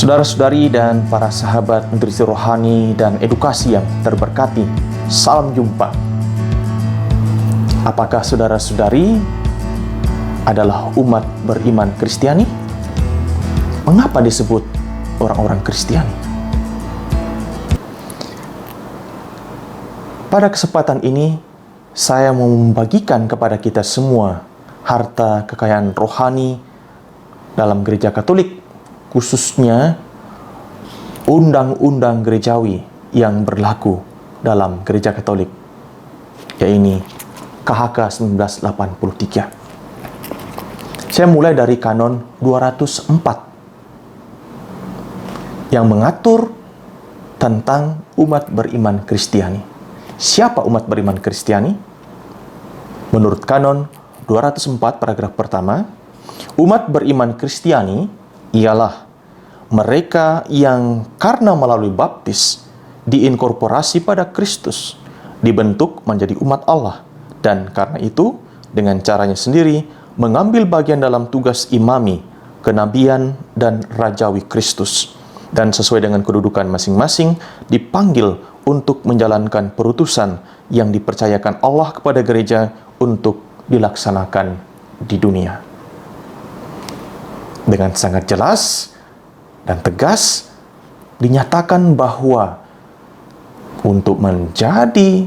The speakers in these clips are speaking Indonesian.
Saudara-saudari dan para sahabat nutrisi rohani dan edukasi yang terberkati, salam jumpa. Apakah saudara-saudari adalah umat beriman Kristiani? Mengapa disebut orang-orang Kristiani? Pada kesempatan ini, saya mau membagikan kepada kita semua harta kekayaan rohani dalam gereja Katolik, khususnya undang-undang gerejawi yang berlaku dalam gereja Katolik, yaitu KHK 1983. Saya mulai dari kanon 204 yang mengatur tentang umat beriman Kristiani. Siapa umat beriman Kristiani? Menurut kanon 204 paragraf pertama, umat beriman Kristiani ialah mereka yang karena melalui baptis diinkorporasi pada Kristus, dibentuk menjadi umat Allah, dan karena itu dengan caranya sendiri mengambil bagian dalam tugas imami, kenabian, dan rajawi Kristus, dan sesuai dengan kedudukan masing-masing dipanggil untuk menjalankan perutusan yang dipercayakan Allah kepada gereja untuk dilaksanakan di dunia. Dengan sangat jelas dan tegas dinyatakan bahwa untuk menjadi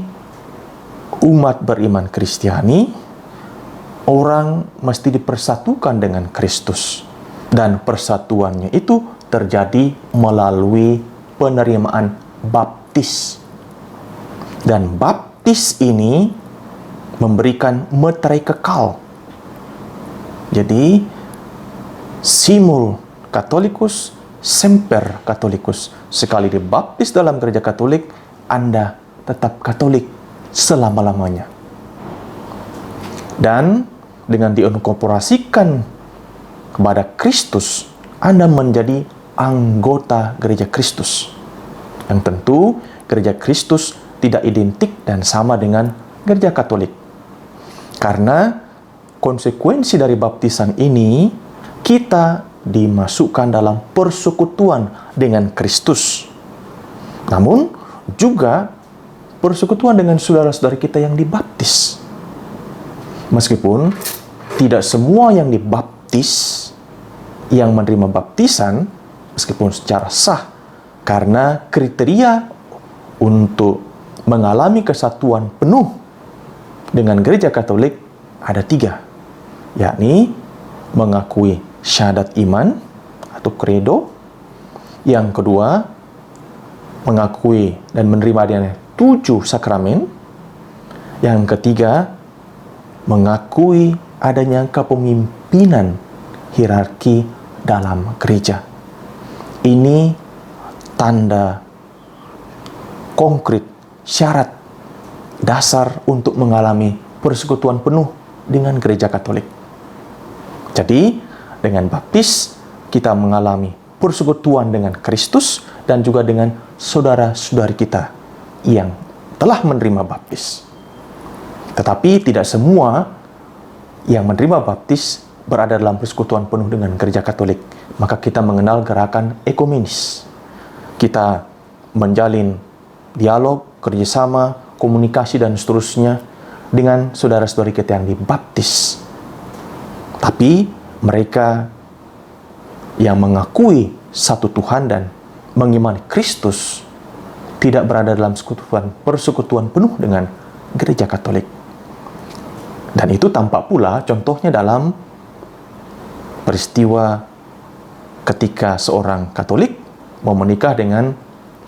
umat beriman Kristiani, orang mesti dipersatukan dengan Kristus, dan persatuannya itu terjadi melalui penerimaan baptis. Dan baptis ini memberikan meterai kekal. Jadi simul Catholicus semper Catholicus. Sekali dibaptis dalam gereja Katolik, Anda tetap Katolik selama-lamanya. Dan dengan diinkorporasikan kepada Kristus, Anda menjadi anggota gereja Kristus. Yang tentu gereja Kristus tidak identik dan sama dengan gereja Katolik. Karena konsekuensi dari baptisan ini, kita dimasukkan dalam persekutuan dengan Kristus. Namun juga persekutuan dengan saudara-saudara kita yang dibaptis. Meskipun tidak semua yang dibaptis yang menerima baptisan, meskipun secara sah, karena kriteria untuk mengalami kesatuan penuh dengan gereja Katolik ada 3, yakni mengakui syahadat iman atau credo. Yang kedua, mengakui dan menerima adanya 7 sakramen. Yang ketiga, mengakui adanya kepemimpinan hierarki dalam gereja. Ini tanda konkret, syarat dasar untuk mengalami persekutuan penuh dengan gereja Katolik. Jadi, dengan baptis, kita mengalami persekutuan dengan Kristus dan juga dengan saudara-saudari kita yang telah menerima baptis. Tetapi tidak semua yang menerima baptis berada dalam persekutuan penuh dengan gereja Katolik. Maka kita mengenal gerakan ekumenis. Kita menjalin dialog, kerjasama, komunikasi, dan seterusnya dengan saudara-saudari kita yang dibaptis. Tapi mereka yang mengakui satu Tuhan dan mengimani Kristus tidak berada dalam persekutuan penuh dengan gereja Katolik. Dan itu tampak pula contohnya dalam peristiwa ketika seorang Katolik mau menikah dengan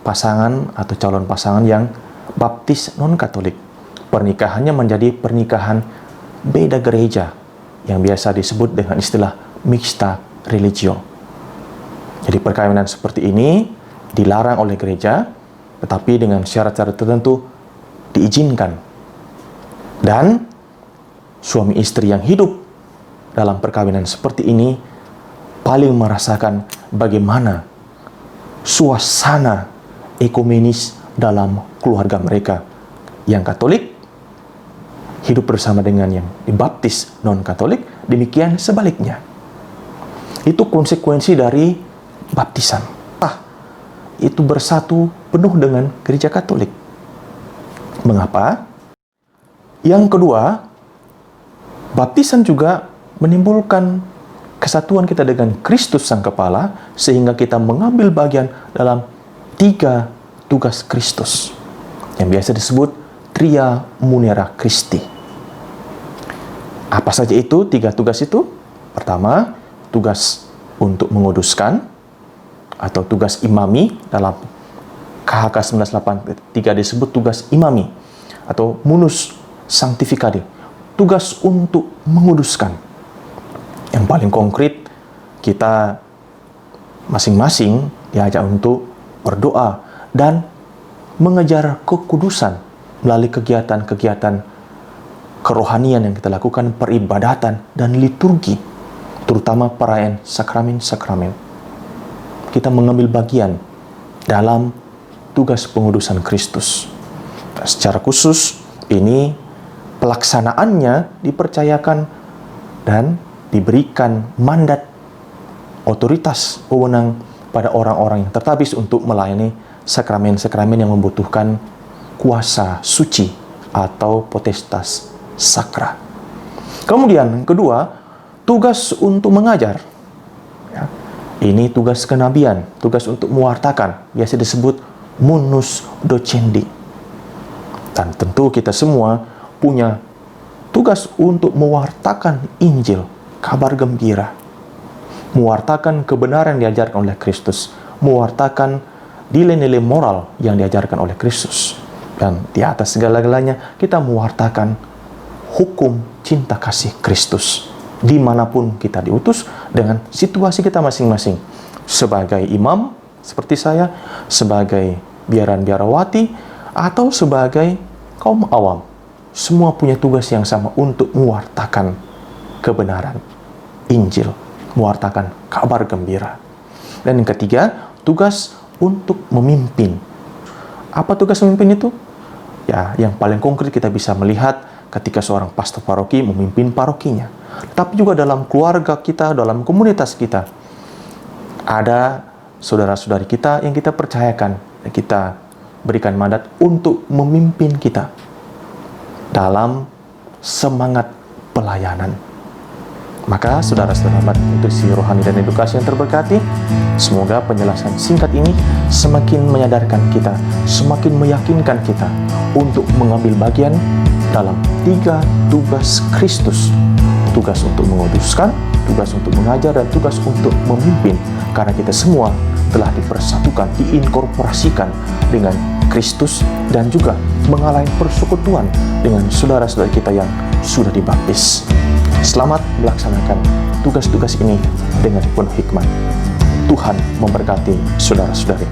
pasangan atau calon pasangan yang baptis non-Katolik. Pernikahannya menjadi pernikahan beda gereja, yang biasa disebut dengan istilah mixta religio. Jadi perkawinan seperti ini dilarang oleh gereja, tetapi dengan syarat-syarat tertentu diizinkan. Dan suami istri yang hidup dalam perkawinan seperti ini paling merasakan bagaimana suasana ekumenis dalam keluarga mereka. Yang Katolik hidup bersama dengan yang dibaptis non-Katolik, demikian sebaliknya. Itu konsekuensi dari baptisan. itu bersatu penuh dengan gereja Katolik. Mengapa? Yang kedua, baptisan juga menimbulkan kesatuan kita dengan Kristus Sang Kepala, sehingga kita mengambil bagian dalam 3 tugas Kristus, yang biasa disebut Tria Munera Christi. Apa saja itu 3 tugas itu? Pertama, tugas untuk menguduskan, atau tugas imami. Dalam KHK 1983 disebut tugas imami, atau munus sanctificari, tugas untuk menguduskan. Yang paling konkret, kita masing-masing diajak untuk berdoa dan mengejar kekudusan melalui kegiatan-kegiatan kerohanian yang kita lakukan, peribadatan dan liturgi, terutama perayaan sakramen-sakramen. Kita mengambil bagian dalam tugas pengudusan Kristus. Secara khusus, ini pelaksanaannya dipercayakan dan diberikan mandat otoritas wewenang pada orang-orang yang tertabis untuk melayani sakramen-sakramen yang membutuhkan kuasa suci atau potestas sakra. Kemudian kedua, tugas untuk mengajar. Ya, ini tugas kenabian, tugas untuk mewartakan, biasa disebut munus docendi. Dan tentu kita semua punya tugas untuk mewartakan Injil, kabar gembira, mewartakan kebenaran yang diajarkan oleh Kristus, mewartakan nilai-nilai moral yang diajarkan oleh Kristus, dan di atas segala-galanya kita mewartakan hukum cinta kasih Kristus dimanapun kita diutus dengan situasi kita masing-masing. Sebagai imam seperti saya, sebagai biaran-biarawati, atau sebagai kaum awam, semua punya tugas yang sama untuk mewartakan kebenaran Injil, mewartakan kabar gembira. Dan yang ketiga, tugas untuk memimpin. Apa tugas memimpin itu? Ya, yang paling konkret kita bisa melihat ketika seorang pastor paroki memimpin parokinya. Tapi juga dalam keluarga kita, dalam komunitas kita, ada saudara-saudari kita yang kita percayakan, yang kita berikan mandat untuk memimpin kita dalam semangat pelayanan. Maka saudara-saudara nutrisi rohani dan edukasi yang terberkati, semoga penjelasan singkat ini semakin menyadarkan kita, semakin meyakinkan kita untuk mengambil bagian dalam 3 tugas Kristus. Tugas untuk menguduskan, tugas untuk mengajar, dan tugas untuk memimpin. Karena kita semua telah dipersatukan, diinkorporasikan dengan Kristus, dan juga mengalami persekutuan dengan saudara-saudara kita yang sudah dibaptis. Selamat melaksanakan tugas-tugas ini dengan penuh hikmat. Tuhan memberkati saudara-saudari.